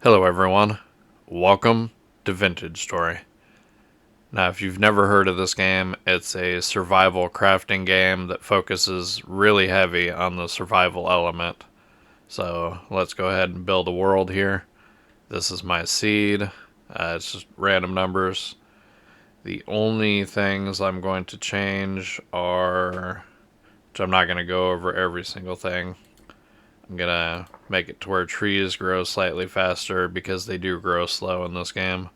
Hello everyone, welcome to Vintage Story. Now if you've never heard of this game, it's a survival crafting game that focuses really heavy on the survival element. So let's go ahead and build a world here. This is my seed, it's just random numbers. The only things I'm going to change are, which I'm not going to go over every single thing. I'm gonna make it to where trees grow slightly faster because they do grow slow in this game.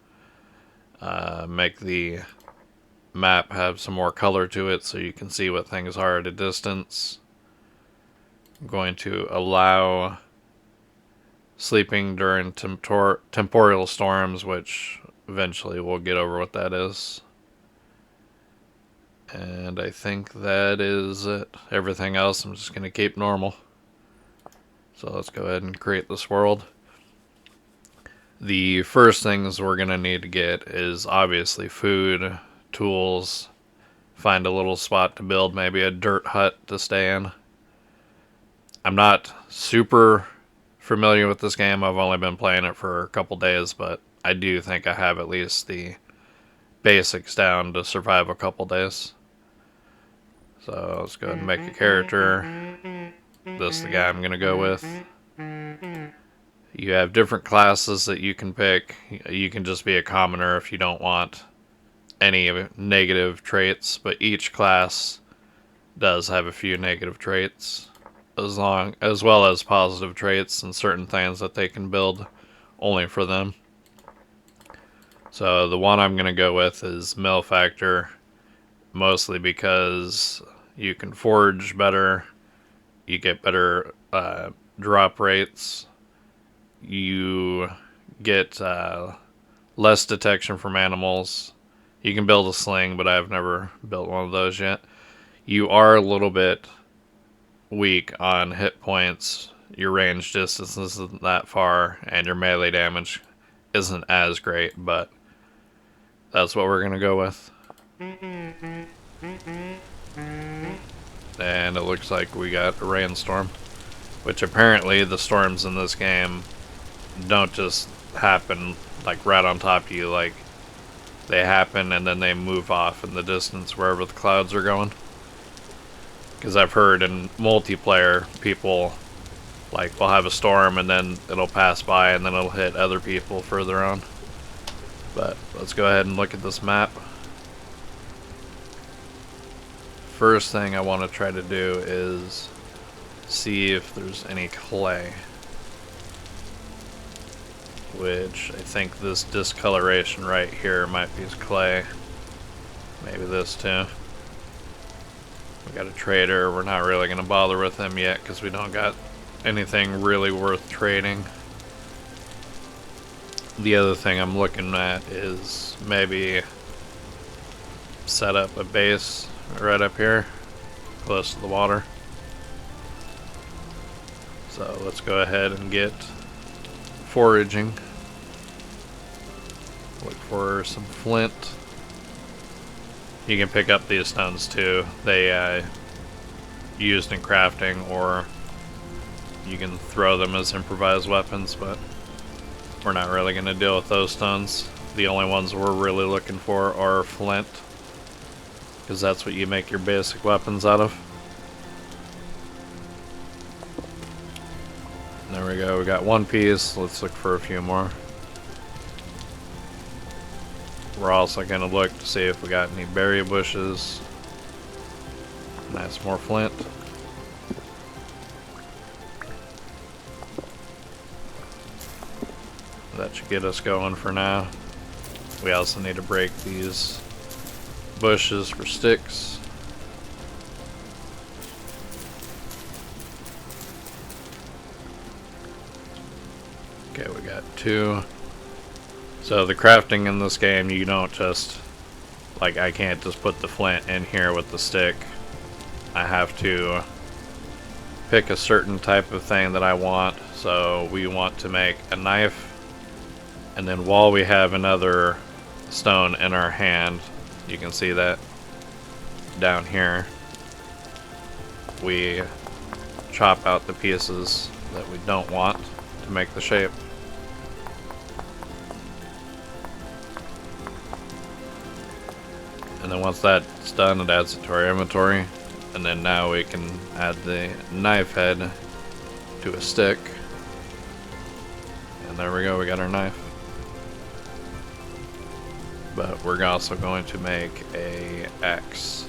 Make the map have some more color to it so you can see what things are at a distance. I'm going to allow sleeping during temporal storms, which eventually we'll get over what that is. And I think that is it. Everything else I'm just gonna keep normal. So let's go ahead and create this world. The first things we're going to need to get is obviously food, tools, find a little spot to build, maybe a dirt hut to stay in. I'm not super familiar with this game. I've only been playing it for a couple days, but I do think I have at least the basics down to survive a couple days. So let's go ahead and make a character. This is the guy I'm going to go with. You have different classes that you can pick. You can just be a commoner if you don't want any negative traits, but each class does have a few negative traits, as well as positive traits and certain things that they can build only for them. So the one I'm going to go with is Mill Factor, mostly because you can forage better. You get better drop rates. You get less detection from animals. You can build a sling, but I've never built one of those yet. You are a little bit weak on hit points. Your range distance isn't that far, and your melee damage isn't as great, but that's what we're going to go with. And it looks like we got a rainstorm, which apparently the storms in this game don't just happen like right on top of you. Like, they happen and then they move off in the distance wherever the clouds are going. Because I've heard in multiplayer, people like will have a storm and then it'll pass by and then it'll hit other people further on. But let's go ahead and look at this map. First thing I want to try to do is see if there's any clay, which I think this discoloration right here might be clay. Maybe this too. We got a trader. We're not really going to bother with him yet because we don't got anything really worth trading. The other thing I'm looking at is maybe set up a base right up here, close to the water. So let's go ahead and get foraging. Look for some flint. You can pick up these stones too. They used in crafting, or you can throw them as improvised weapons, but we're not really going to deal with those stones. The only ones we're really looking for are flint, because that's what you make your basic weapons out of. There we go, we got one piece. Let's look for a few more. We're also going to look to see if we got any berry bushes. Nice, more flint. That should get us going for now. We also need to break these bushes for sticks. Okay, we got two. So the crafting in this game, you don't just, like, I can't just put the flint in here with the stick. I have to pick a certain type of thing that I want. So we want to make a knife, and then while we have another stone in our hand, you can see that down here, we chop out the pieces that we don't want to make the shape. And then once that's done, it adds it to our inventory. And then now we can add the knife head to a stick. And there we go, we got our knife. But we're also going to make a axe.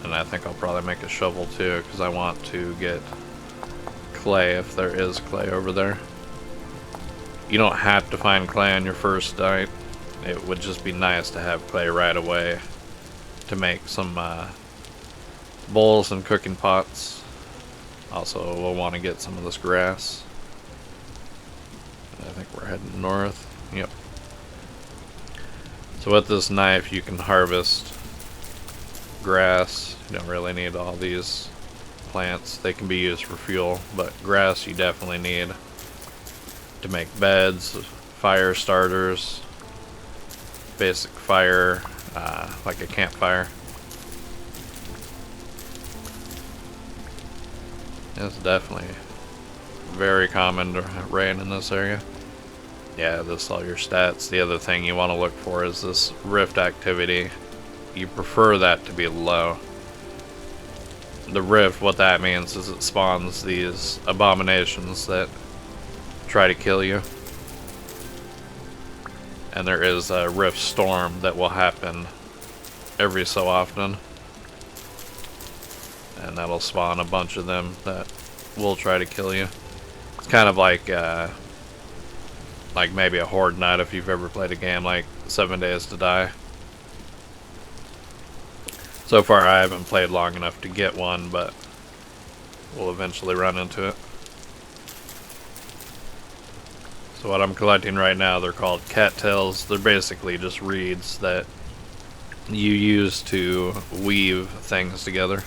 And I think I'll probably make a shovel too, because I want to get clay if there is clay over there. You don't have to find clay on your first night. It would just be nice to have clay right away to make some bowls and cooking pots. Also, we'll want to get some of this grass. I think we're heading north. Yep. So with this knife, you can harvest grass. You don't really need all these plants. They can be used for fuel, but grass you definitely need to make beds, fire starters, basic fire, like a campfire. It's definitely very common to rain in this area. Yeah, this is all your stats. The other thing you want to look for is this rift activity. You prefer that to be low. The rift, what that means is it spawns these abominations that try to kill you. And there is a rift storm that will happen every so often. And that'll spawn a bunch of them that will try to kill you. It's kind of like maybe a Horde Night if you've ever played a game like 7 Days to Die. So far I haven't played long enough to get one, but we'll eventually run into it. So what I'm collecting right now, they're called cattails. They're basically just reeds that you use to weave things together.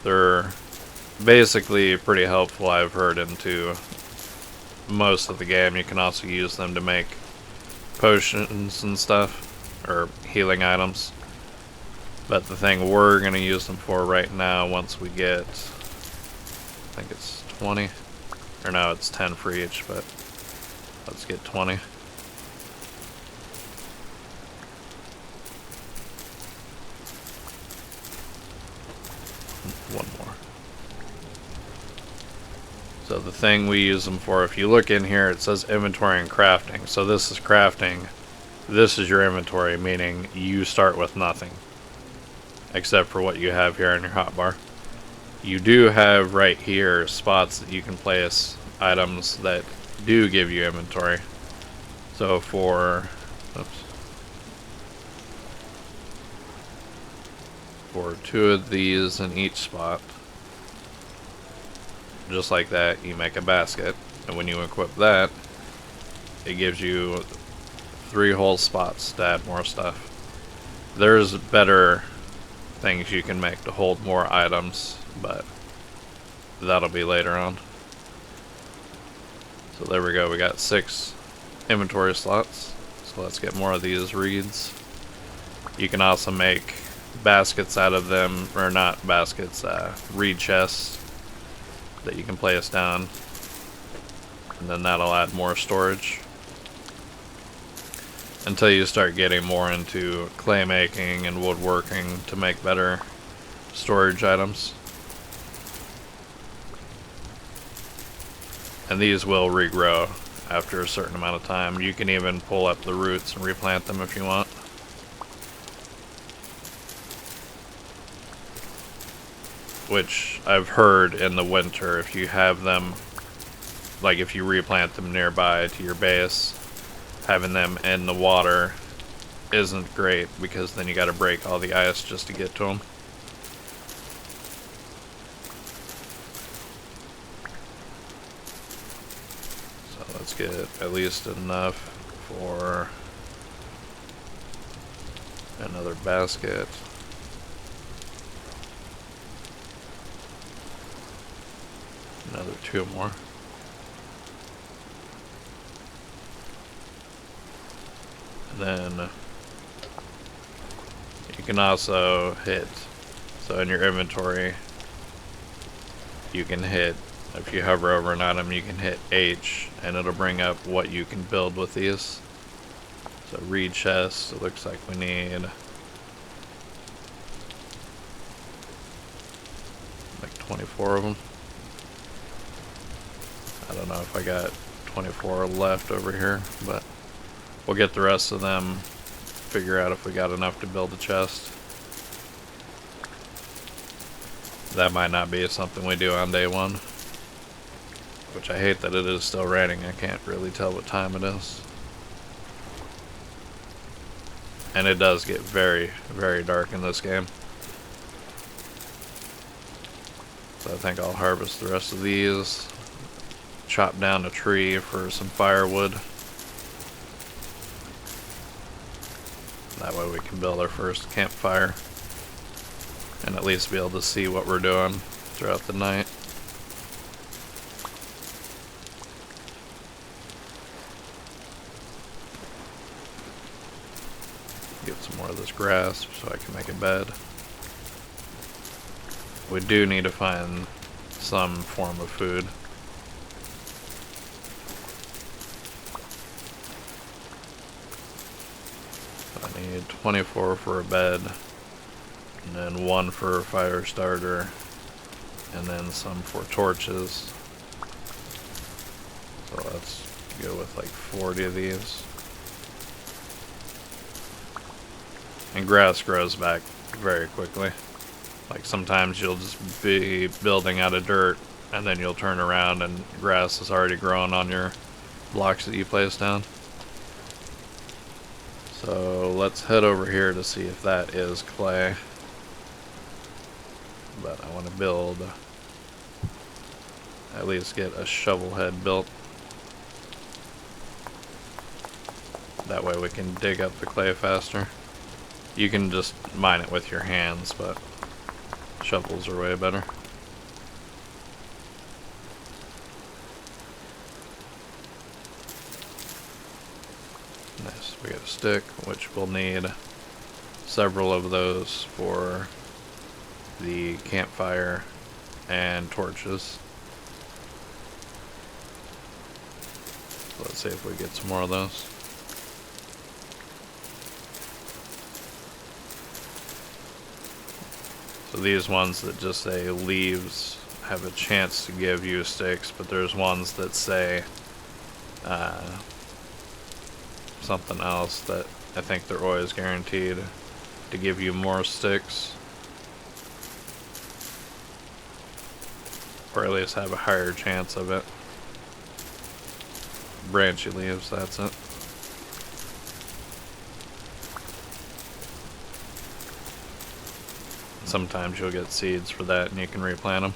They're basically pretty helpful, I've heard, into most of the game. You can also use them to make potions and stuff, or healing items. But the thing we're going to use them for right now, once we get, I think it's 20, or no, it's 10 for each, but let's get 20. One more. So the thing we use them for, if you look in here, it says inventory and crafting. So this is crafting. This is your inventory, meaning you start with nothing. Except for what you have here in your hotbar. You do have right here spots that you can place items that do give you inventory. So for, for 2 of these in each spot, just like that, you make a basket, and when you equip that, it gives you 3 whole spots to add more stuff. There's better things you can make to hold more items, but that'll be later on. So there we go, we got 6 inventory slots. So let's get more of these reeds. You can also make baskets out of them, or not baskets, reed chests that you can place down, and then that'll add more storage until you start getting more into clay making and woodworking to make better storage items. And these will regrow after a certain amount of time. You can even pull up the roots and replant them if you want. Which I've heard in the winter, if you have them, like if you replant them nearby to your base, having them in the water isn't great, because then you gotta break all the ice just to get to them. So let's get at least enough for another basket. Another 2 more. And then you can also hit, so in your inventory, you can hit If you hover over an item, you can hit H and it'll bring up what you can build with these. So reed chests, it looks like we need like 24 of them. I don't know if I got 24 left over here, but we'll get the rest of them, figure out if we got enough to build a chest. That might not be something we do on day one, which I hate that it is still raining. I can't really tell what time it is. And it does get very, very dark in this game. So I think I'll harvest the rest of these, chop down a tree for some firewood. That way we can build our first campfire and at least be able to see what we're doing throughout the night. Get some more of this grass so I can make a bed. We do need to find some form of food. I need 24 for a bed, and then 1 for a fire starter, and then some for torches. So let's go with like 40 of these. And grass grows back very quickly. Like sometimes you'll just be building out of dirt and then you'll turn around and grass is already growing on your blocks that you place down. So let's head over here to see if that is clay. But I want to build, at least get a shovel head built. That way we can dig up the clay faster. You can just mine it with your hands, but shovels are way better. Nice, we got a stick, which we'll need several of those for the campfire and torches. So let's see if we get some more of those. So these ones that just say leaves have a chance to give you sticks, but there's ones that say something else that I think they're always guaranteed to give you more sticks. Or at least have a higher chance of it. Branchy leaves, that's it. Sometimes you'll get seeds for that and you can replant them.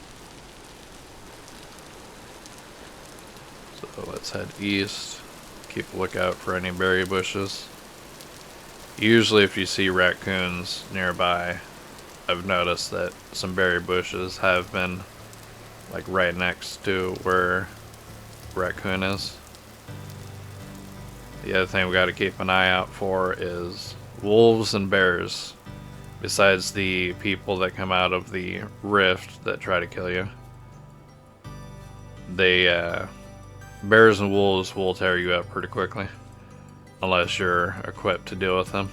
So let's head east. Keep a lookout for any berry bushes. Usually if you see raccoons nearby, I've noticed that some berry bushes have been like right next to where raccoon is. The other thing we got to keep an eye out for is wolves and bears. Besides the people that come out of the rift that try to kill you, bears and wolves will tear you up pretty quickly unless you're equipped to deal with them.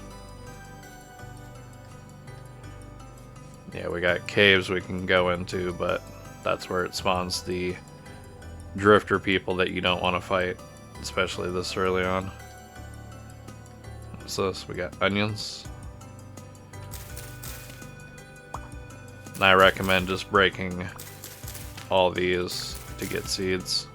Yeah, we got caves we can go into, but that's where it spawns the drifter people that you don't want to fight, especially this early on. What's this? We got onions. And I recommend just breaking all these to get seeds,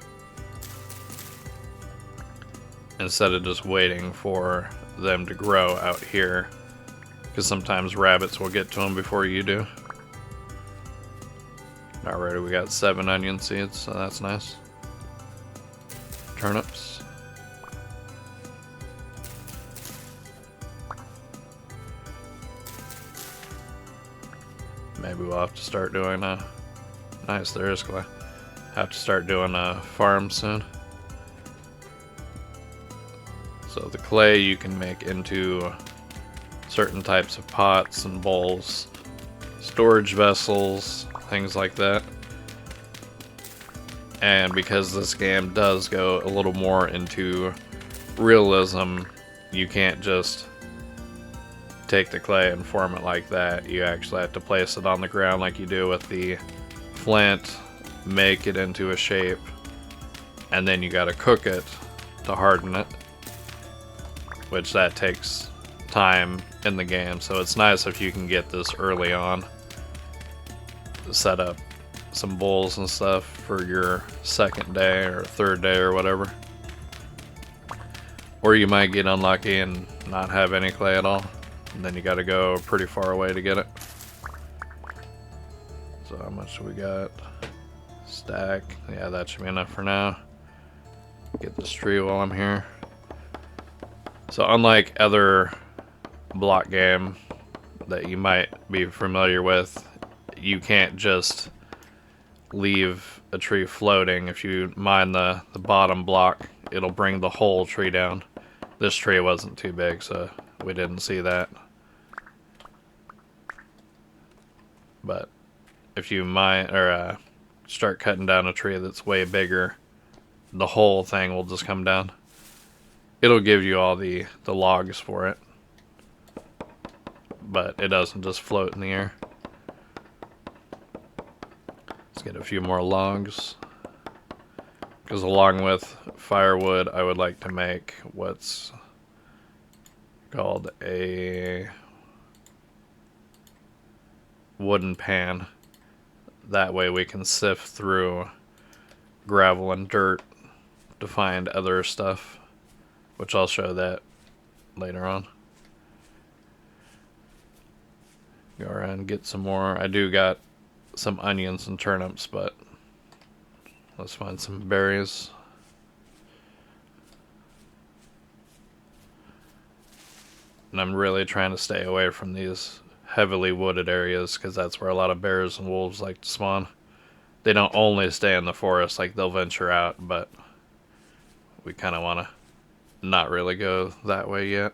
instead of just waiting for them to grow out here, because sometimes rabbits will get to them before you do. Alrighty, we got 7 onion seeds, so that's nice. Turnips. Maybe we'll have to start doing a... Nice, there is clay. Have to start doing a farm soon. So the clay you can make into certain types of pots and bowls, storage vessels, things like that. And because this game does go a little more into realism, you can't just take the clay and form it like that. You actually have to place it on the ground like you do with the flint, make it into a shape, and then you gotta cook it to harden it, which that takes time in the game. So it's nice if you can get this early on to set up some bowls and stuff for your second day or third day or whatever. Or you might get unlucky and not have any clay at all, and then you gotta go pretty far away to get it. So how much do we got? Stack. Yeah, that should be enough for now. Get this tree while I'm here. So unlike other block game that you might be familiar with, you can't just leave a tree floating. If you mine the bottom block, it'll bring the whole tree down. This tree wasn't too big, so we didn't see that. But if you mine or start cutting down a tree that's way bigger, the whole thing will just come down. It'll give you all the logs for it, but it doesn't just float in the air. Let's get a few more logs, because along with firewood I would like to make what's called a wooden pan. That way we can sift through gravel and dirt to find other stuff, which I'll show that later on. Go around and get some more. I do got some onions and turnips, but let's find some berries. And I'm really trying to stay away from these heavily wooded areas, because that's where a lot of bears and wolves like to spawn. They don't only stay in the forest, like they'll venture out, but we kind of want to not really go that way yet.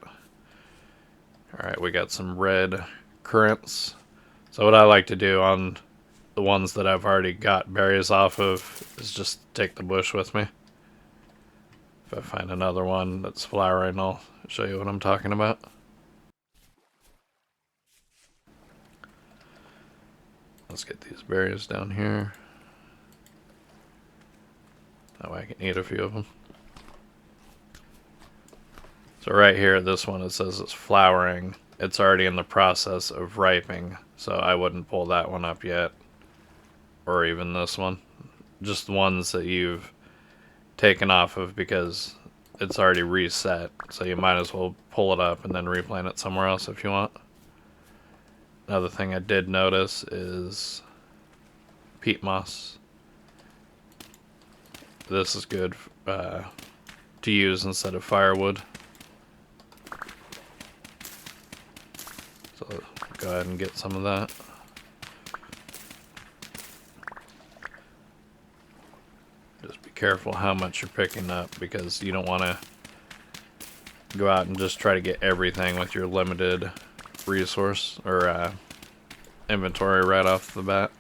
Alright, we got some red currants. So what I like to do on the ones that I've already got berries off of is just take the bush with me. If I find another one that's flowering, I'll show you what I'm talking about. Let's get these berries down here. That way I can eat a few of them. So right here, this one, it says it's flowering. It's already in the process of ripening, so I wouldn't pull that one up yet. Or even this one. Just ones that you've taken off of because it's already reset. So you might as well pull it up and then replant it somewhere else if you want. Another thing I did notice is peat moss. This is good to use instead of firewood. So go ahead and get some of that. Just be careful how much you're picking up, because you don't want to go out and just try to get everything with your limited resource or inventory right off the bat.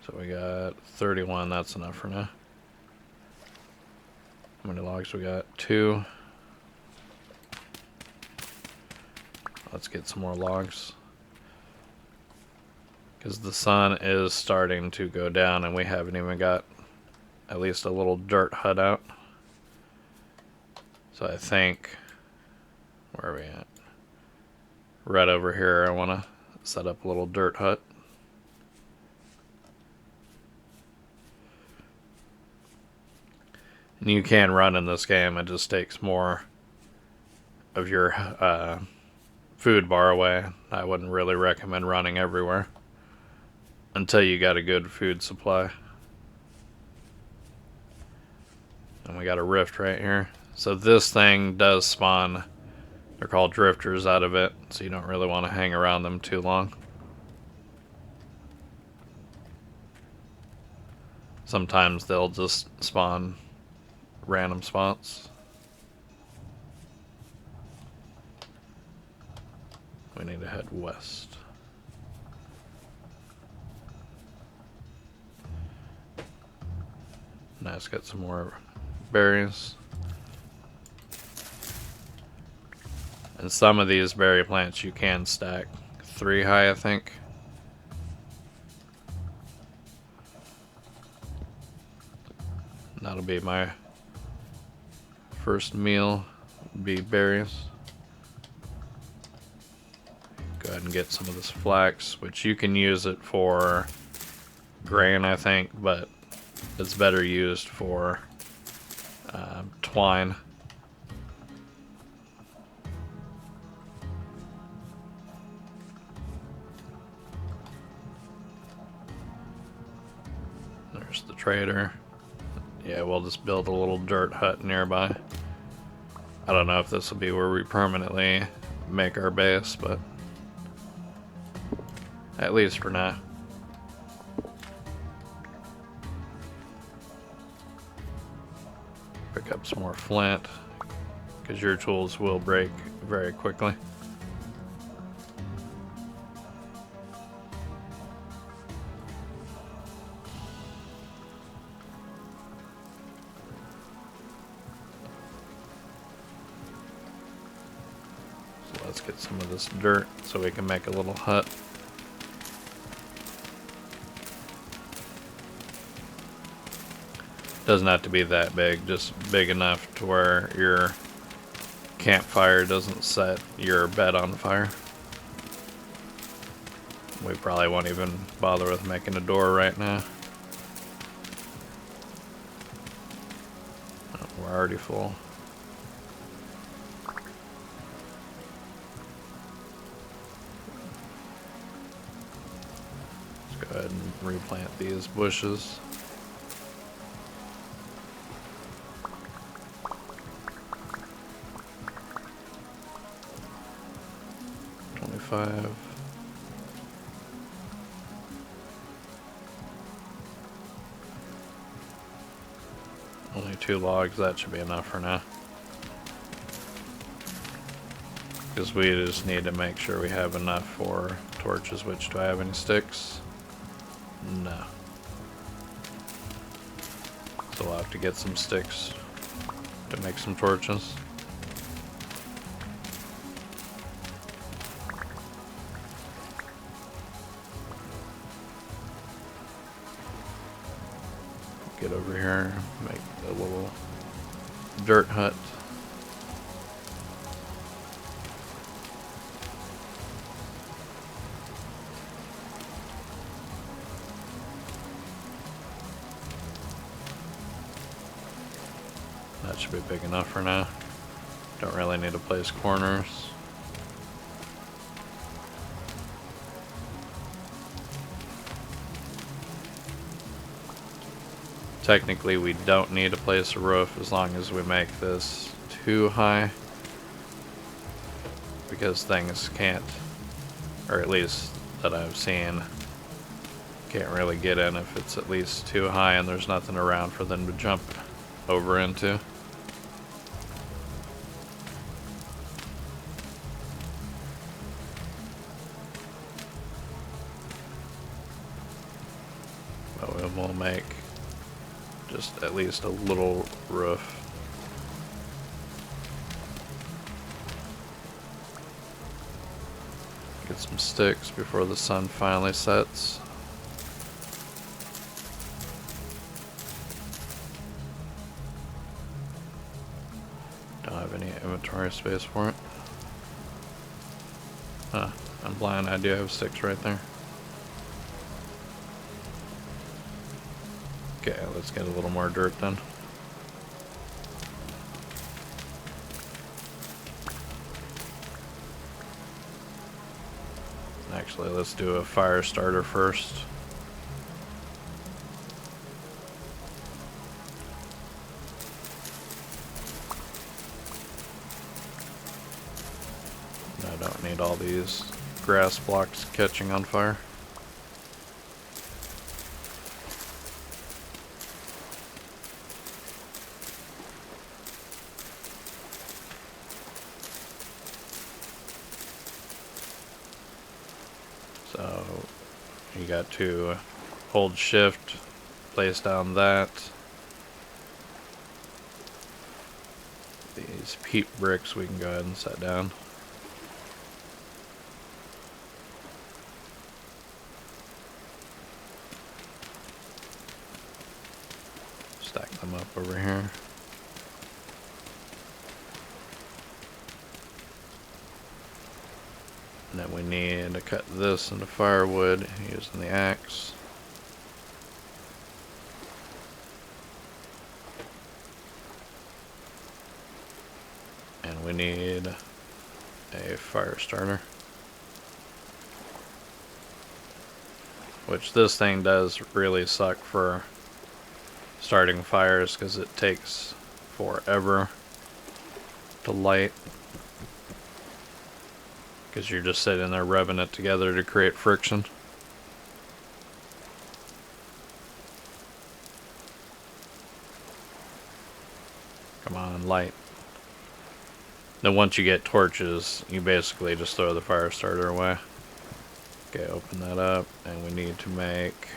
So we got 31, that's enough for now. How many logs we got? 2. Let's get some more logs, because the sun is starting to go down and we haven't even got at least a little dirt hut out. So I think, where are we at? Right over here, I want to set up a little dirt hut. And you can run in this game, it just takes more of your food bar away. I wouldn't really recommend running everywhere until you got a good food supply. And we got a rift right here. So this thing does spawn, they're called drifters, out of it, so you don't really want to hang around them too long. Sometimes they'll just spawn random spots. We need to head west. Nice, got some more berries. And some of these berry plants you can stack 3 high, I think. That'll be my first meal, be berries. Go ahead and get some of this flax, which you can use it for grain, I think, but it's better used for twine. There's the trader. Yeah, we'll just build a little dirt hut nearby. I don't know if this will be where we permanently make our base, but at least for now. Pick up some more flint, because your tools will break very quickly. So let's get some of this dirt so we can make a little hut. Doesn't have to be that big, just big enough to where your campfire doesn't set your bed on fire. We probably won't even bother with making a door right now. Oh, we're already full. Let's go ahead and replant these bushes. Only 2 logs, that should be enough for now. Because we just need to make sure we have enough for torches. Which, do I have any sticks? No. So we'll have to get some sticks to make some torches. Get over here, make a little dirt hut. That should be big enough for now. Don't really need to place corners. Technically, we don't need to place a roof as long as we make this too high, because things can't, or at least that I've seen, can't really get in if it's at least too high and there's nothing around for them to jump over into. But we'll make just at least a little roof. Get some sticks before the sun finally sets. Don't have any inventory space for it. Huh, I'm blind, I do have sticks right there. Okay, let's get a little more dirt then. Actually, let's do a fire starter first. I don't need all these grass blocks catching on fire. So you got to hold shift, place down that, These peat bricks we can go ahead and set down. Stack them up over here. And then we need to cut this into firewood using the axe. And we need a fire starter. Which this thing does really suck for starting fires because it takes forever to light. Because you're just sitting there rubbing it together to create friction. Come on, light. Then once you get torches, you basically just throw the fire starter away. Okay, open that up, and we need to make...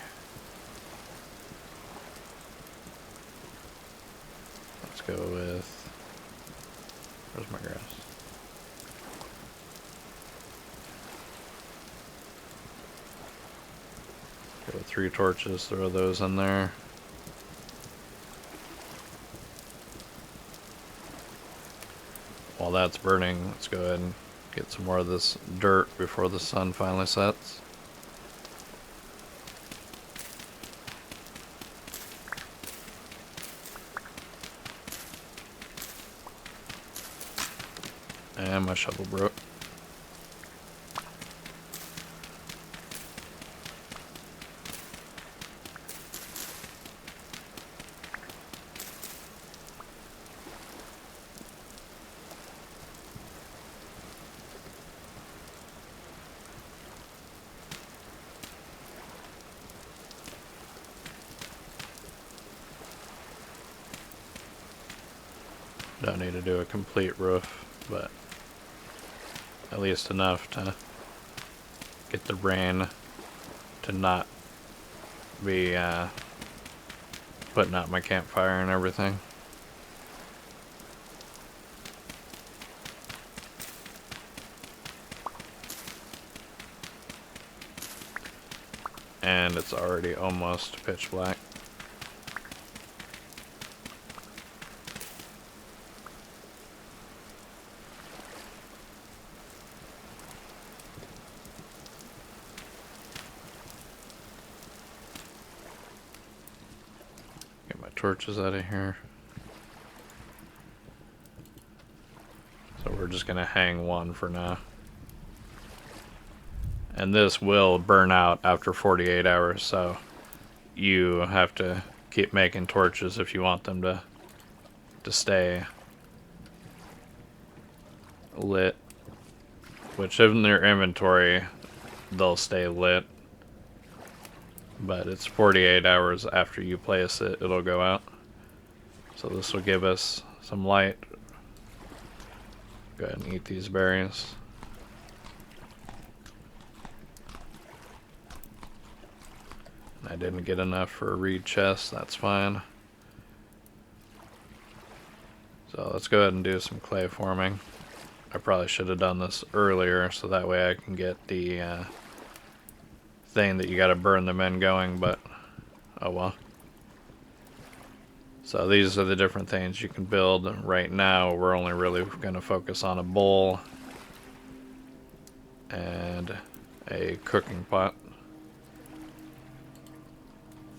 Let's go with... Where's my grass? Go with 3 torches, throw those in there. While that's burning, let's go ahead and get some more of this dirt before the sun finally sets. And my shovel broke. Don't need to do a complete roof, but at least enough to get the rain to not be putting out my campfire and everything. And it's already almost pitch black. Torches out of here. So we're just gonna hang one for now. And this will burn out after 48 hours, so you have to keep making torches if you want them to stay lit. Which in their inventory, they'll stay lit. But it's 48 hours after you place it, it'll go out. So this will give us some light. Go ahead and eat these berries. I didn't get enough for a reed chest, that's fine. So let's go ahead and do some clay forming. I probably should have done this earlier so that way I can get the thing that you gotta burn them in going, but oh well. So these are the different things you can build. Right now we're only really gonna focus on a bowl and a cooking pot.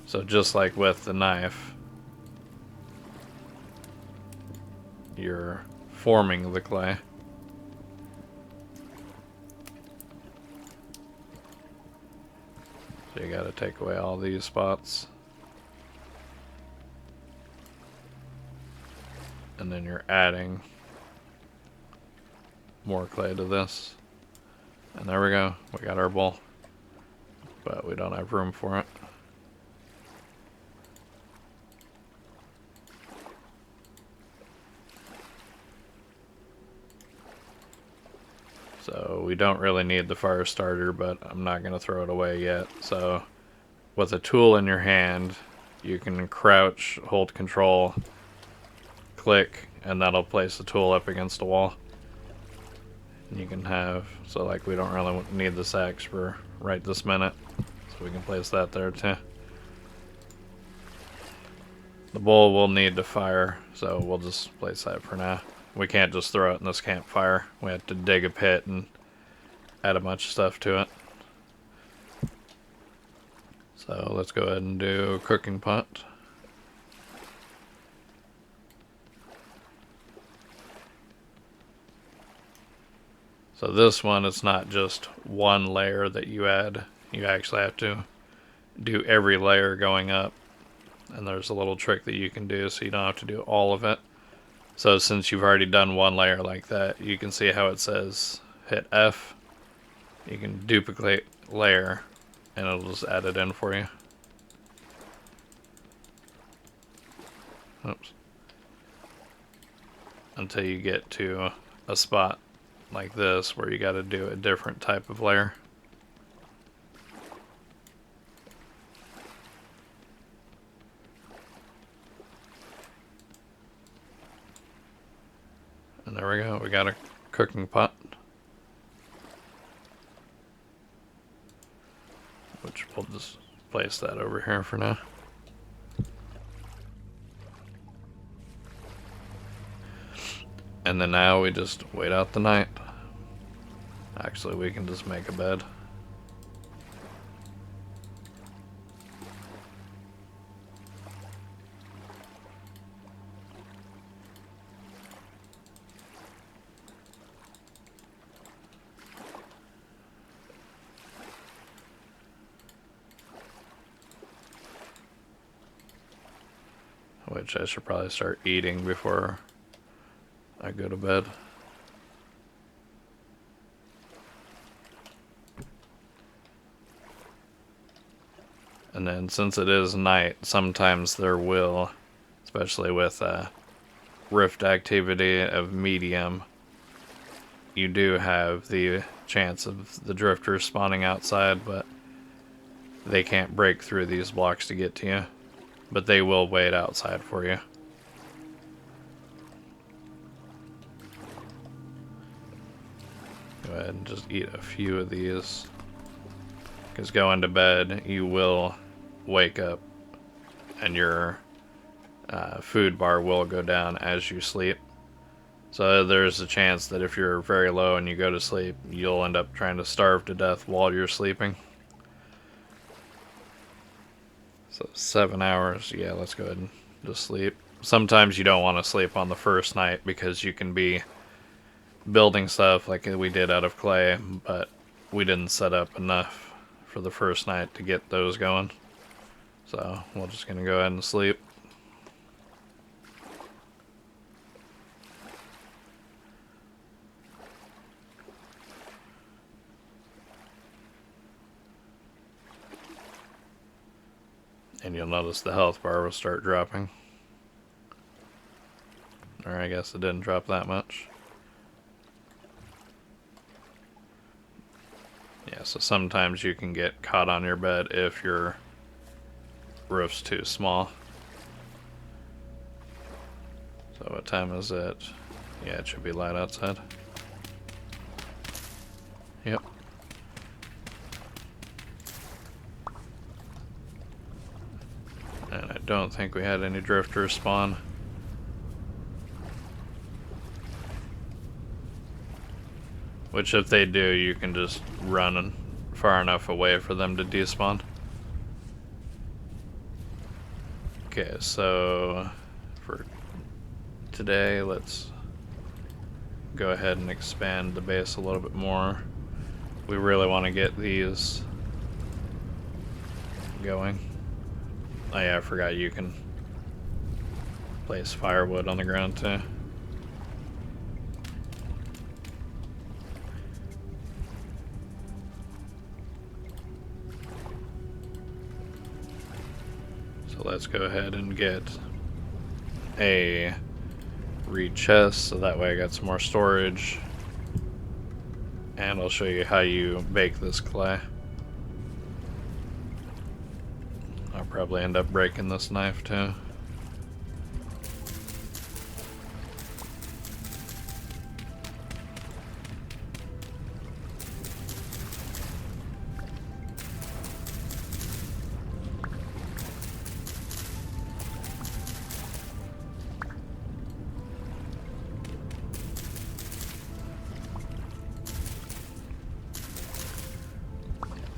So just like with the knife, you're forming the clay. So you gotta take away all these spots. And then you're adding more clay to this. And there we go, we got our bowl. But we don't have room for it. So we don't really need the fire starter, but I'm not going to throw it away yet. So with a tool in your hand, you can crouch, hold control, click, and that'll place the tool up against the wall. And you can have, so like we don't really need this axe for right this minute, so we can place that there too. The bowl will need to fire, so we'll just place that for now. We can't just throw it in this campfire. We have to dig a pit and add a bunch of stuff to it. So let's go ahead and do a cooking pot. So this one, it's not just one layer that you add. You actually have to do every layer going up. And there's a little trick that you can do so you don't have to do all of it. So since you've already done one layer like that, you can see how it says hit F. You can duplicate layer and it'll just add it in for you. Oops. Until you get to a spot like this where you got to do a different type of layer. And there we go, we got a cooking pot. Which we'll just place that over here for now. And then now we just wait out the night. Actually, we can just make a bed. Which I should probably start eating before I go to bed. And then since it is night, sometimes there will, especially with rift activity of medium, you do have the chance of the drifters spawning outside, but they can't break through these blocks to get to you. But they will wait outside for you. Go ahead and just eat a few of these. Because going to bed, you will wake up and your food bar will go down as you sleep. So there's a chance that if you're very low and you go to sleep, you'll end up trying to starve to death while you're sleeping. So 7 hours, yeah, let's go ahead and just sleep. Sometimes you don't want to sleep on the first night because you can be building stuff like we did out of clay, but we didn't set up enough for the first night to get those going. So we're just going to go ahead and sleep. And you'll notice the health bar will start dropping. Or I guess it didn't drop that much. Yeah, so sometimes you can get caught on your bed if your roof's too small. So what time is it? Yeah, it should be light outside. Yep. And I don't think we had any drifters spawn. Which if they do, you can just run far enough away for them to despawn. Okay, so for today, let's go ahead and expand the base a little bit more. We really want to get these going. Oh yeah, I forgot you can place firewood on the ground too. So let's go ahead and get a reed chest, so that way I got some more storage. And I'll show you how you bake this clay. I'll probably end up breaking this knife too.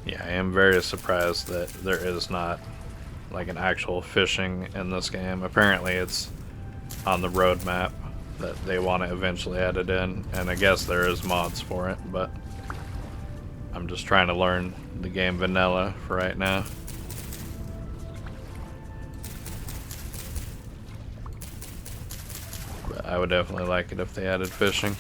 Yeah, I am very surprised that there is not like an actual fishing in this game. Apparently it's on the roadmap that they want to eventually add it in, and I guess there is mods for it, but I'm just trying to learn the game vanilla for right now. But I would definitely like it if they added fishing.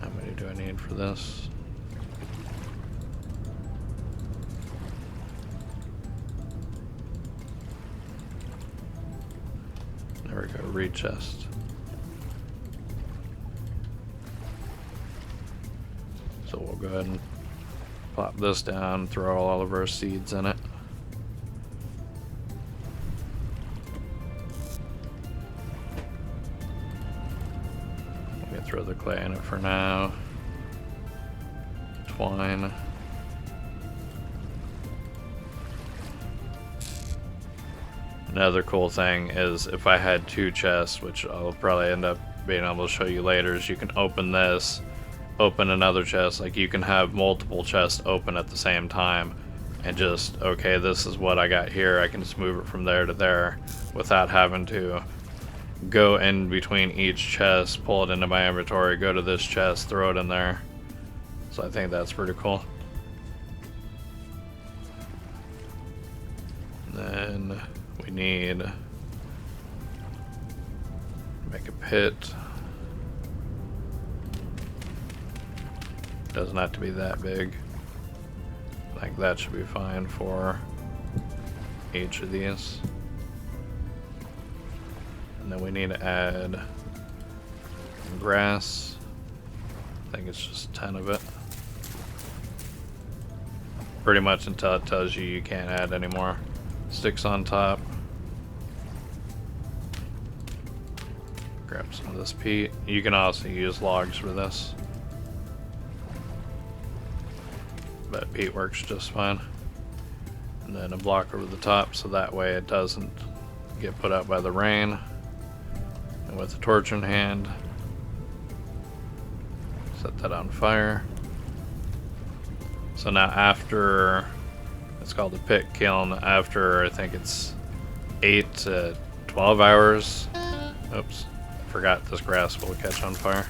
How many do I need for this? There we go, read chest. So we'll go ahead and pop this down, throw all of our seeds in it. We can throw the clay in it for now. Twine. Another cool thing is if I had 2 chests, which I'll probably end up being able to show you later, is you can open this, open another chest. Like you can have multiple chests open at the same time and just, okay, this is what I got here. I can just move it from there to there without having to go in between each chest, pull it into my inventory, go to this chest, throw it in there. So I think that's pretty cool. And then we need to make a pit. Doesn't have to be that big. I think that should be fine for each of these. And then we need to add grass. I think it's just 10 of it. Pretty much until it tells you you can't add any more. Sticks on top. Grab some of this peat. You can also use logs for this, but peat works just fine. And then a block over the top so that way it doesn't get put out by the rain. And with a torch in hand, set that on fire. So now after, it's called a pit kiln, after I think it's 8 to 12 hours. Oops, forgot this grass will catch on fire.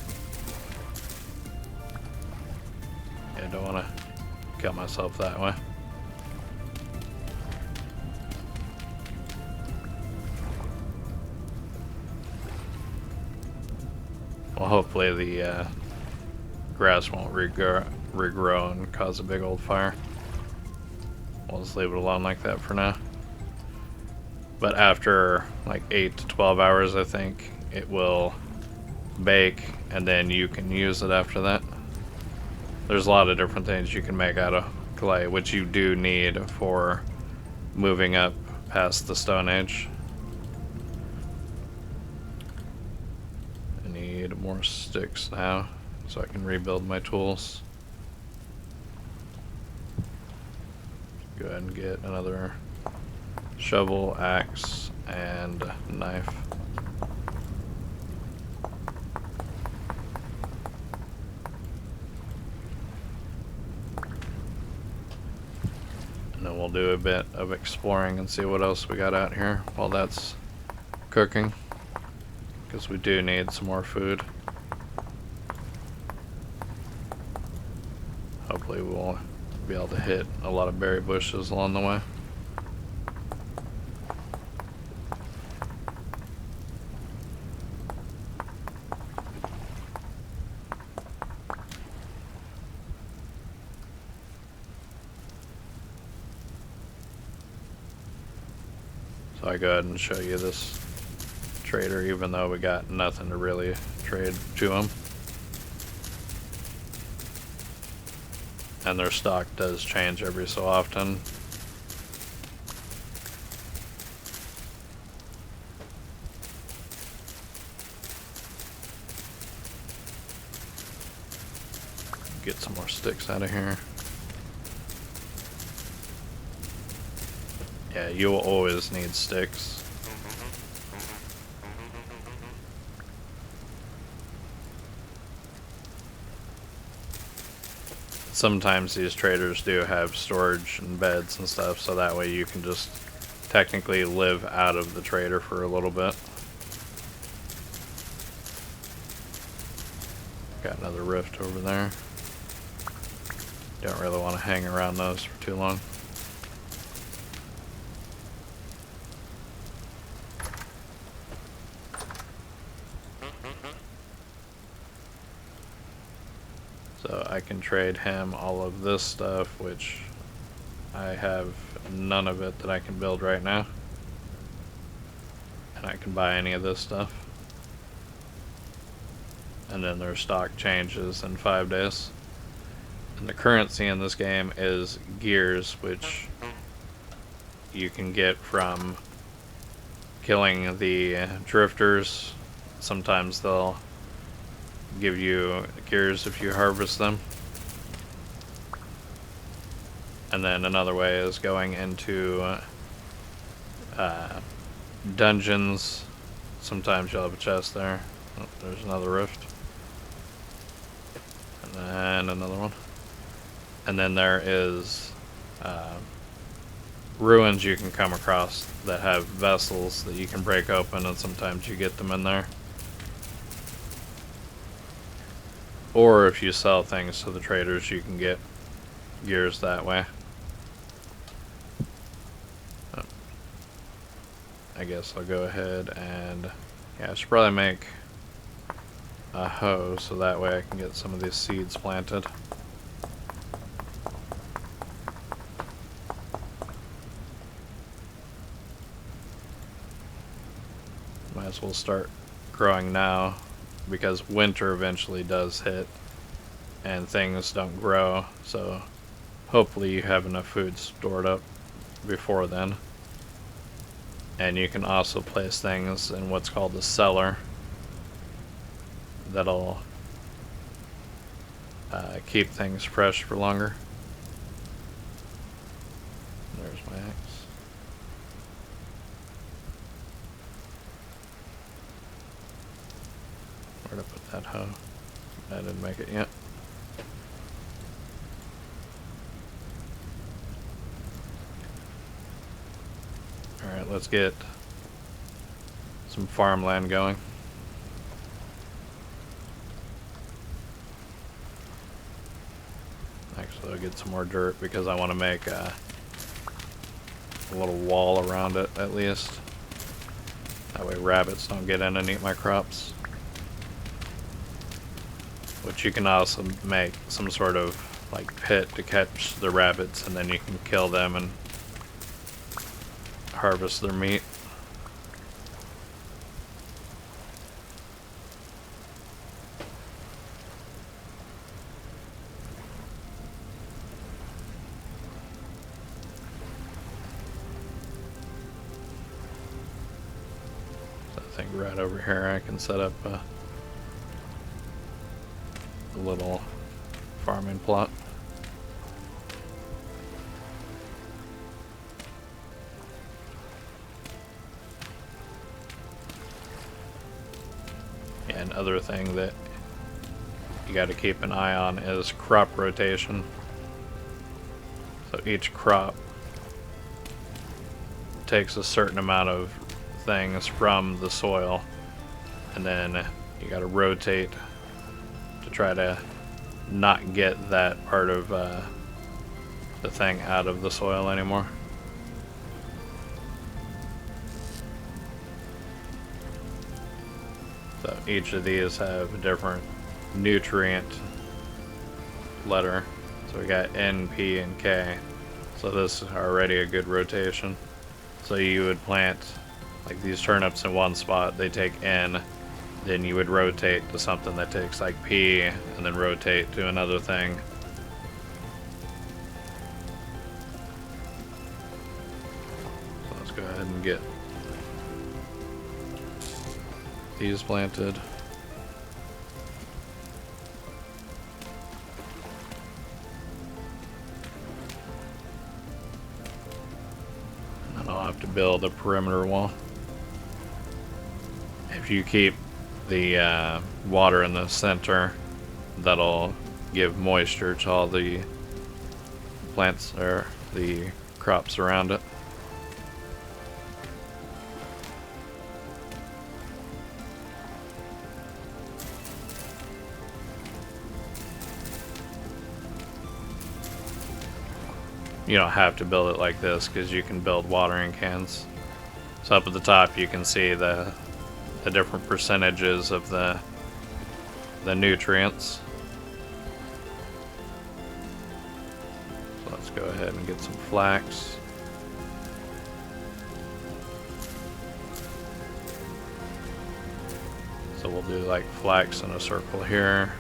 Yeah, don't want to kill myself that way. Well, hopefully the grass won't regrow and cause a big old fire. We'll just leave it alone like that for now. But after like 8 to 12 hours, I think, it will bake, and then you can use it after that. There's a lot of different things you can make out of clay, which you do need for moving up past the Stone Age. I need more sticks now so I can rebuild my tools. Go ahead and get another shovel, axe, and knife. And then we'll do a bit of exploring and see what else we got out here while that's cooking, because we do need some more food. Hopefully we'll be able to hit a lot of berry bushes along the way. So I go ahead and show you this trader, even though we got nothing to really trade to him. And their stock does change every so often. Get some more sticks out of here. Yeah, you will always need sticks. sometimes these traders do have storage and beds and stuff, so that way you can just technically live out of the trader for a little bit. Got another rift over there. Don't really want to hang around those for too long. So I can trade him all of this stuff, which I have none of it that I can build right now. And I can buy any of this stuff. And then their stock changes in 5 days. And the currency in this game is gears, which you can get from killing the drifters. Sometimes they'll give you gears if you harvest them. And then another way is going into dungeons. Sometimes you'll have a chest there. Oh, there's another rift. And then another one. And then there is ruins you can come across that have vessels that you can break open, and sometimes you get them in there. Or if you sell things to the traders, you can get gears that way. I guess I'll go ahead and, yeah, I should probably make a hoe so that way I can get some of these seeds planted. Might as well start growing now, because winter eventually does hit and things don't grow, so hopefully you have enough food stored up before then. And you can also place things in what's called the cellar that'll keep things fresh for longer. There's my axe. Where'd I put that hoe? I didn't make it yet. Alright, let's get some farmland going. Actually, I'll get some more dirt because I want to make a little wall around it at least. That way rabbits don't get in and eat my crops. Which you can also make some sort of like pit to catch the rabbits, and then you can kill them and harvest their meat. So I think right over here I can set up a little farming plot. And other thing that you got to keep an eye on is crop rotation. So each crop takes a certain amount of things from the soil, and then you got to rotate to try to not get that part of the thing out of the soil anymore. So each of these have a different nutrient letter. So we got N, P, and K. So this is already a good rotation. So you would plant like these turnips in one spot, they take N, then you would rotate to something that takes like P, and then rotate to another thing. So let's go ahead and get these planted. And I'll have to build a perimeter wall. If you keep the water in the center, that'll give moisture to all the plants or the crops around it. You don't have to build it like this because you can build watering cans. So up at the top you can see the different percentages of the nutrients. So let's go ahead and get some flax. So we'll do like flax in a circle here.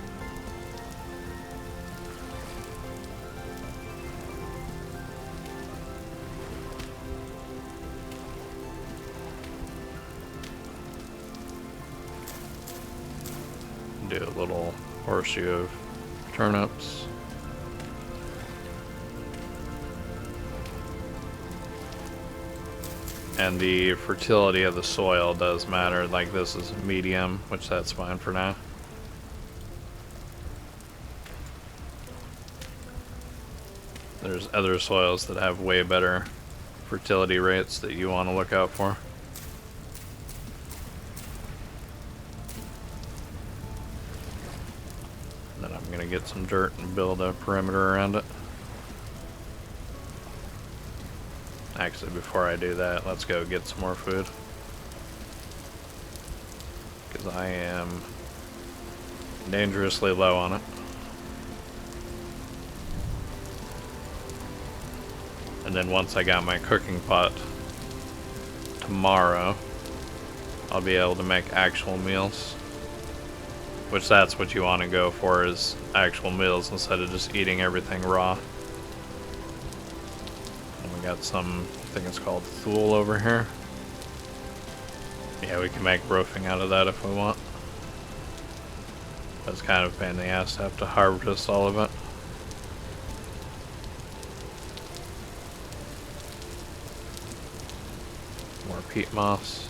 Do a little horseshoe of turnips. And the fertility of the soil does matter. Like this is medium, which that's fine for now. There's other soils that have way better fertility rates that you want to look out for. Then I'm going to get some dirt and build a perimeter around it. Actually, before I do that, let's go get some more food. Because I am dangerously low on it. And then once I got my cooking pot tomorrow, I'll be able to make actual meals. Which that's what you want to go for, is actual meals instead of just eating everything raw. And we got some, I think it's called thule over here. Yeah, we can make roofing out of that if we want. But it's kind of a pain in the ass to have to harvest all of it. More peat moss.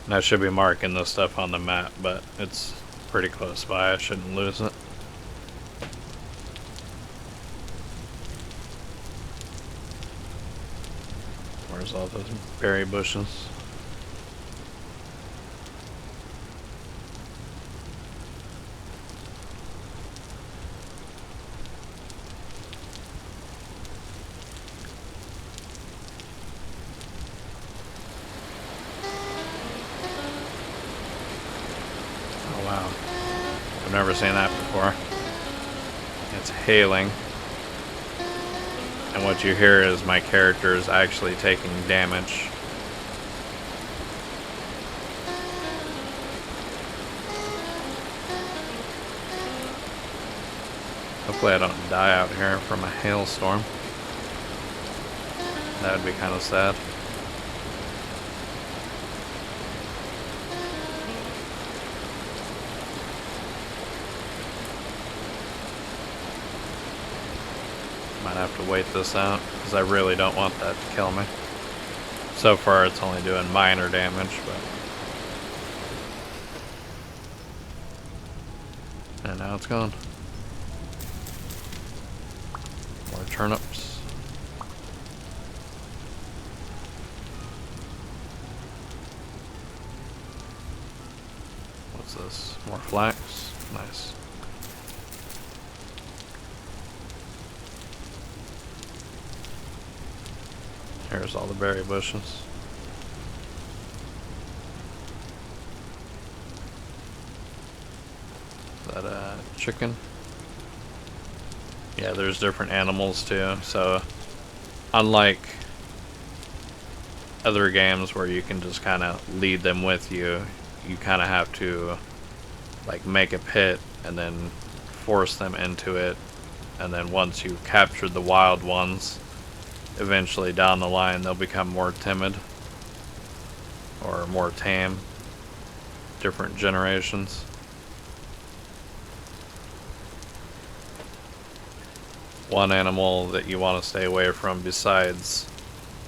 And I should be marking this stuff on the map, but it's pretty close by. I shouldn't lose it. Where's all those berry bushes? Wow, I've never seen that before. It's hailing, and what you hear is my character is actually taking damage. Hopefully I don't die out here from a hailstorm. That would be kind of sad. Might have to wait this out, because I really don't want that to kill me. So far it's only doing minor damage, but... And now it's gone. More turnips. What's this? More flax? Nice. Here's all the berry bushes. Is that a chicken? Yeah, there's different animals too, so unlike other games where you can just kind of lead them with you, you kind of have to like make a pit and then force them into it, and then once you've captured the wild ones, eventually down the line they'll become more timid or more tame. Different generations. One animal that you want to stay away from, besides,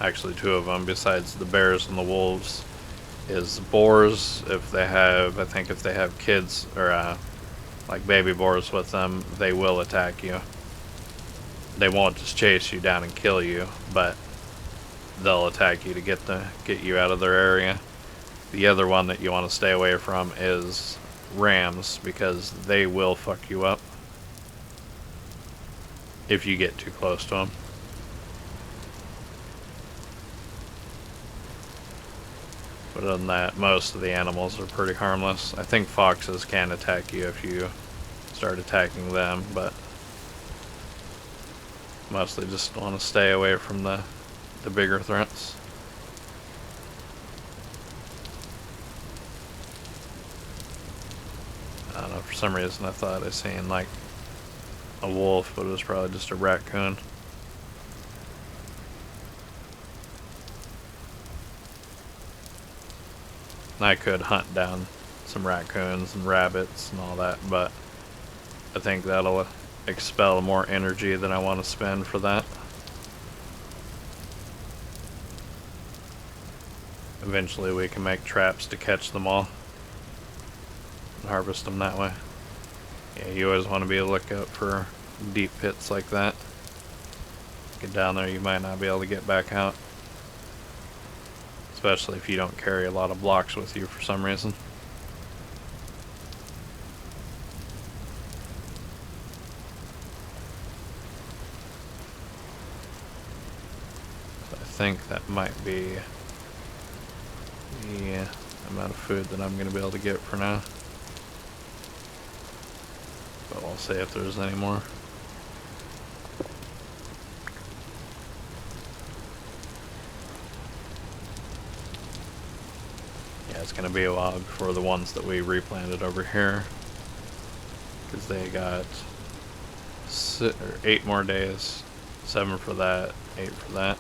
actually two of them, besides the bears and the wolves, is boars. If they have, I think if they have kids or like baby boars with them, they will attack you. They won't just chase you down and kill you, but they'll attack you to get you out of their area. The other one that you want to stay away from is rams, because they will fuck you up if you get too close to them. But other than that, most of the animals are pretty harmless. I think foxes can attack you if you start attacking them, but mostly just want to stay away from the bigger threats. I don't know, for some reason I thought I seen like a wolf, but it was probably just a raccoon. I could hunt down some raccoons and rabbits and all that, but I think that'll expel more energy than I want to spend for that. Eventually we can make traps to catch them all and harvest them that way. Yeah, you always want to be on the lookout for deep pits like that. Get down there, you might not be able to get back out. Especially if you don't carry a lot of blocks with you for some reason. So I think that might be the amount of food that I'm going to be able to get for now. But we'll see if there's any more. Yeah, it's going to be a while before the ones that we replanted over here, because they got 8 more days, 7 for that, 8 for that,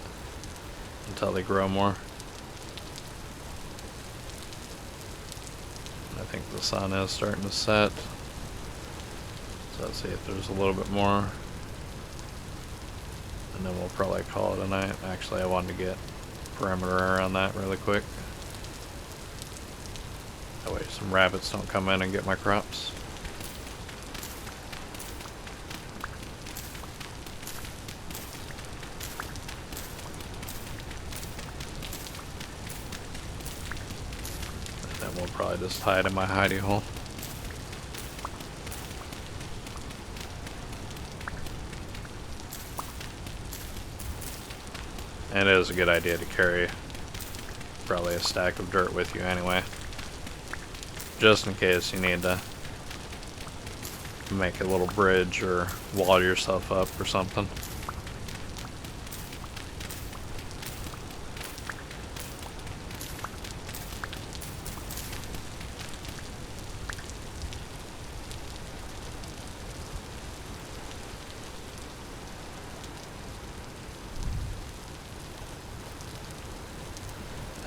until they grow more. I think the sun is starting to set, so let's see if there's a little bit more, and then we'll probably call it a night. Actually, I wanted to get perimeter around that really quick. That way some rabbits don't come in and get my crops. And then we'll probably just hide in my hidey hole. And it is a good idea to carry probably a stack of dirt with you anyway, just in case you need to make a little bridge or wall yourself up or something.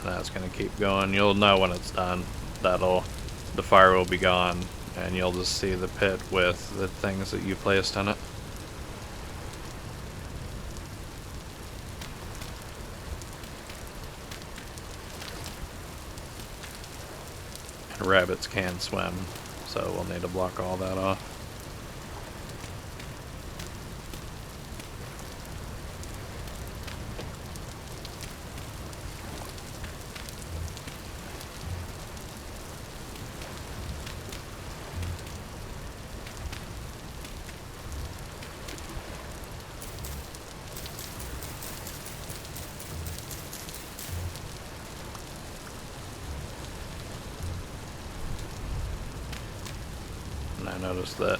And that's going to keep going. You'll know when it's done. The fire will be gone, and you'll just see the pit with the things that you placed in it. And rabbits can swim, so we'll need to block all that off. And I noticed that it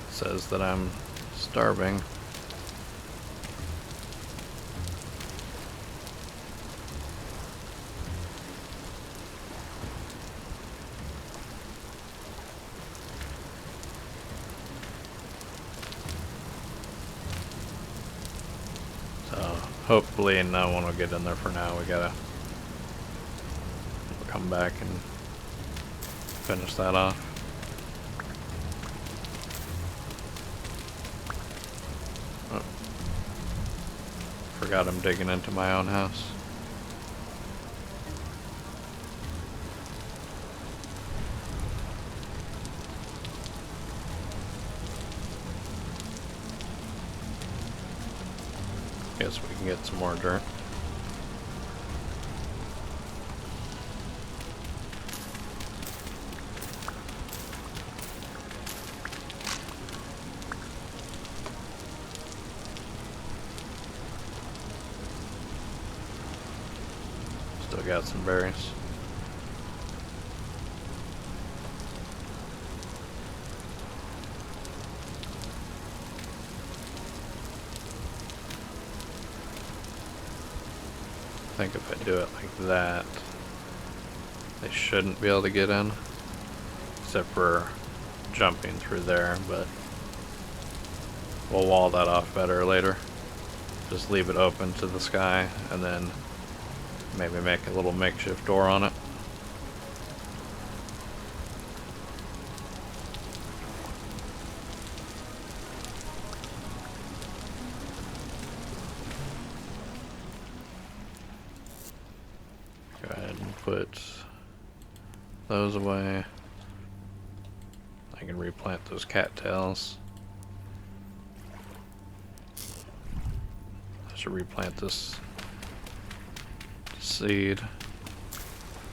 says that I'm starving. So hopefully no one will get in there for now. We'll come back and finish that off. Oh. Forgot I'm digging into my own house. Guess we can get some more dirt. Still got some berries. I think if I do it like that, they shouldn't be able to get in, except for jumping through there, but we'll wall that off better later. Just leave it open to the sky and then maybe make a little makeshift door on it. Go ahead and put those away. I can replant those cattails. I should replant this seed,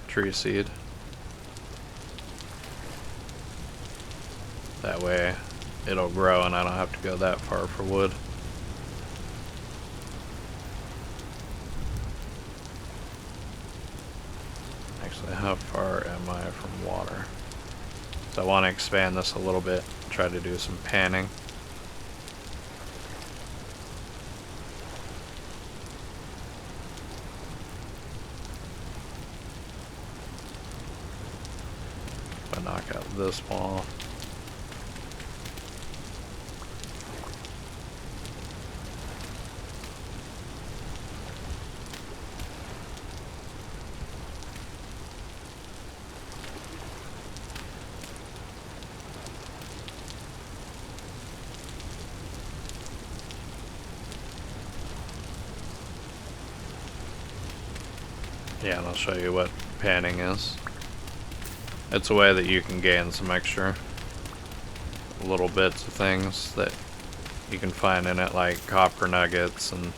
tree seed. That way it'll grow and I don't have to go that far for wood. Actually, how far am I from water? So I want to expand this a little bit, try to do some panning. If I knock out this wall. Yeah, and I'll show you what panning is. It's a way that you can gain some extra little bits of things that you can find in it, like copper nuggets and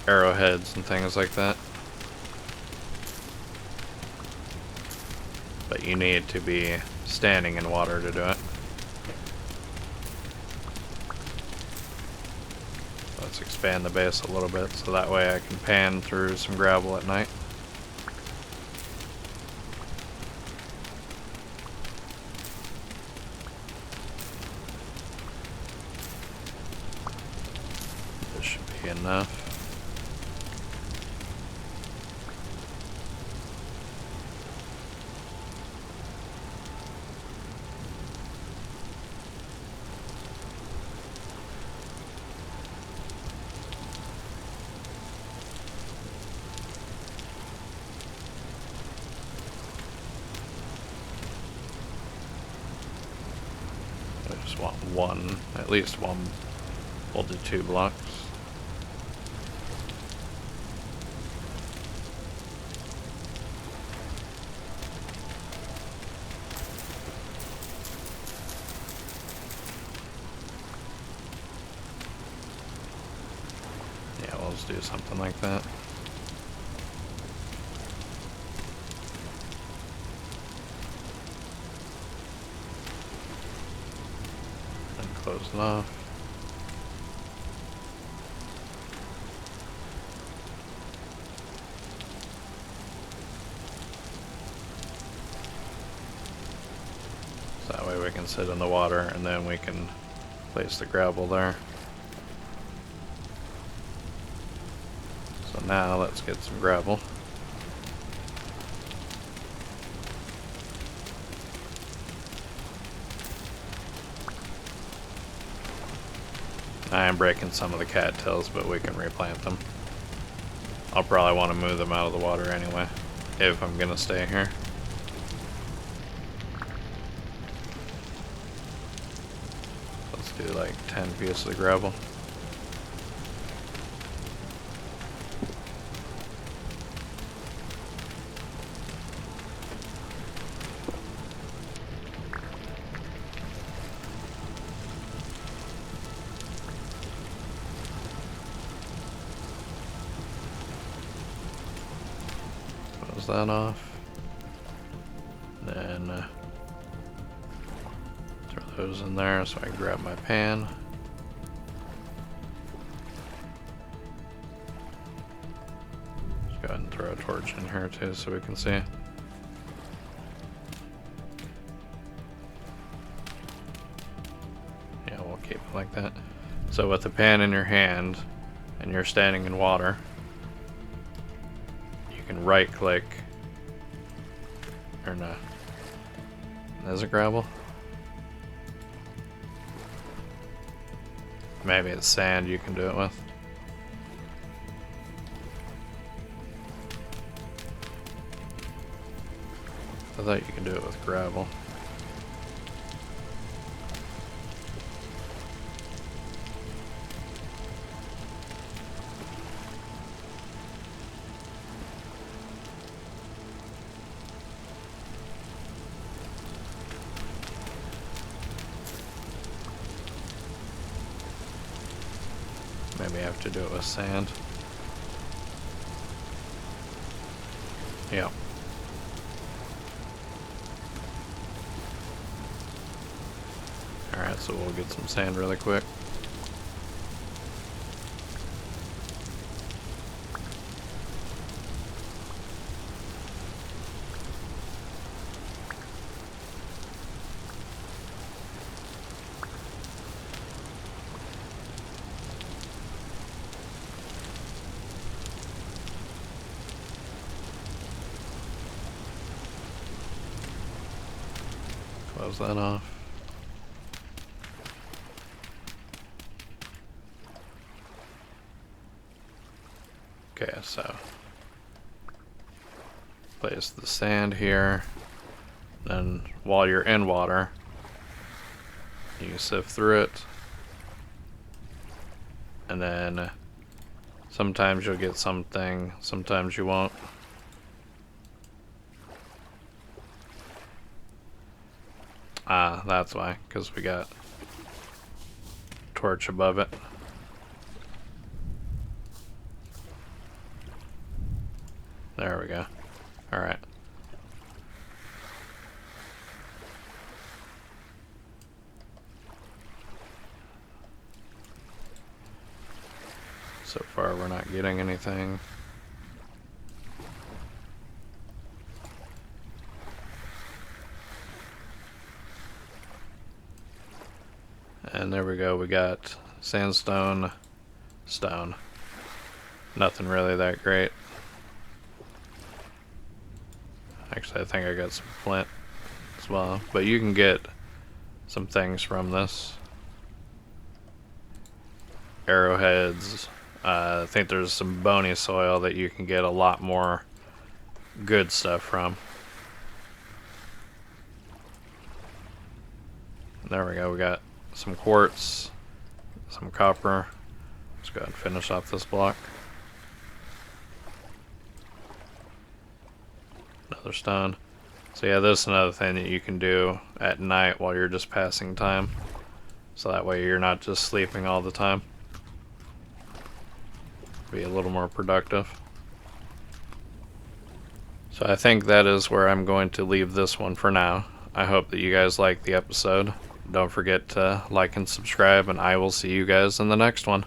arrowheads and things like that. But you need to be standing in water to do it. Let's expand the base a little bit so that way I can pan through some gravel at night. This should be enough. I just want one, at least one. We'll do 2 blocks. Yeah, we'll just do something like that. And close it off. So that way we can sit in the water and then we can place the gravel there. So now let's get some gravel. I am breaking some of the cattails, but we can replant them. I'll probably want to move them out of the water anyway, if I'm gonna stay here. Let's do like 10 pieces of gravel. that off. Then throw those in there so I can grab my pan. Just go ahead and throw a torch in here too so we can see. Yeah, we'll keep it like that. So with the pan in your hand and you're standing in water, you can right click, or no, there's a gravel. Maybe it's sand you can do it with. I thought you could do it with gravel. Maybe I have to do it with sand. Yeah. Alright, so we'll get some sand really quick. Close that off. Okay, so place the sand here. Then while you're in water, you sift through it. And then sometimes you'll get something, sometimes you won't. Ah, that's why, because we got torch above it. There we go. Alright. So far we're not getting anything. And there we go, we got sandstone, stone. Nothing really that great. Actually, I think I got some flint as well. But you can get some things from this. Arrowheads. I think there's some bony soil that you can get a lot more good stuff from. There we go, we got some quartz, some copper. Let's go ahead and finish off this block. Another stone. So yeah, this is another thing that you can do at night while you're just passing time. So that way you're not just sleeping all the time. Be a little more productive. So I think that is where I'm going to leave this one for now. I hope that you guys liked the episode. Don't forget to like and subscribe, and I will see you guys in the next one.